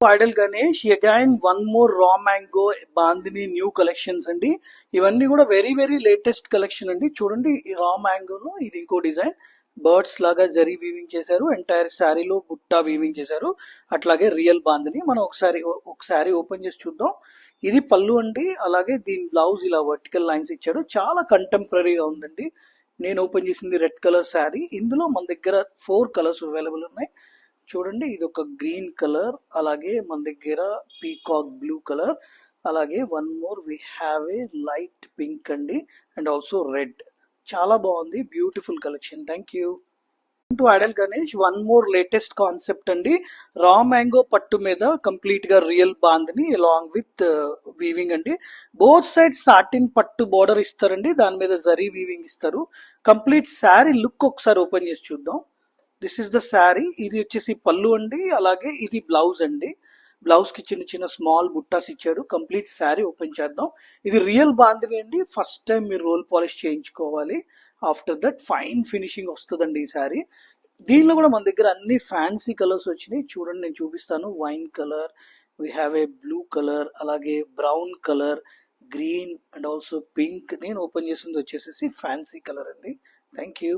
Idol Ganesh again one more raw mango bandhani new collections అండి. ఇవన్నీ కూడా వెరీ వెరీ లేటెస్ట్ కలెక్షన్ అండి. చూడండి ఈ రా మ్యాంగోలో ఇది ఇంకో డిజైన్, బర్డ్స్ లాగా జరీ వీవింగ్ చేశారు, ఎంటైర్ శారీలో బుట్టా వీవింగ్ చేశారు. అట్లాగే రియల్ బాందిని మనం ఒకసారి ఓపెన్ చేసి చూద్దాం. ఇది పళ్ళు అండి. అలాగే దీని బ్లౌజ్ ఇలా వర్టికల్ లైన్స్ ఇచ్చాడు, చాలా కంటెంపరీగా ఉందండి. నేను ఓపెన్ చేసింది రెడ్ కలర్ శారీ. ఇందులో మన దగ్గర 4 కలర్స్ అవైలబుల్ ఉన్నాయి. చూడండి ఇది ఒక గ్రీన్ కలర్, అలాగే మన దగ్గర పీకాక్ బ్లూ కలర్, అలాగే one more we have a light pink అండి, అండ్ ఆల్సో రెడ్. చాలా బాగుంది, beautiful collection. Thank you to idol Ganesh. One more latest concept అండి. రా మ్యాంగో పట్టు మీద కంప్లీట్ గా real bandhani along with weaving అండి. బోత్ సైడ్ సాటిన్ పట్టు బోర్డర్ ఇస్తారండి, దాని మీద జరీ వీవింగ్ ఇస్తారు. కంప్లీట్ శారీ లుక్ ఒకసారి ఓపెన్ చేసి చూద్దాం. This is the sari. ఇది వచ్చేసి పళ్ళు అండి, అలాగే ఇది బ్లౌజ్ అండి. బ్లౌజ్ కి చిన్న చిన్న స్మాల్ బుట్టాస్ ఇచ్చాడు. కంప్లీట్ శారీ ఓపెన్ చేద్దాం. ఇది రియల్ బాందిని అండి. ఫస్ట్ టైం మీరు రోల్ పాలిష్ చేయించుకోవాలి. ఆఫ్టర్ దట్ ఫైన్ ఫినిషింగ్ వస్తుందండి ఈ శారీ. దీనిలో కూడా మన దగ్గర అన్ని ఫ్యాన్సీ కలర్స్ వచ్చినాయి. చూడండి నేను చూపిస్తాను. Wine colour, we have a blue colour, అలాగే brown colour, green, and also pink. నేను ఓపెన్ చేసింది వచ్చేసేసి ఫ్యాన్సీ కలర్ అండి. Thank you.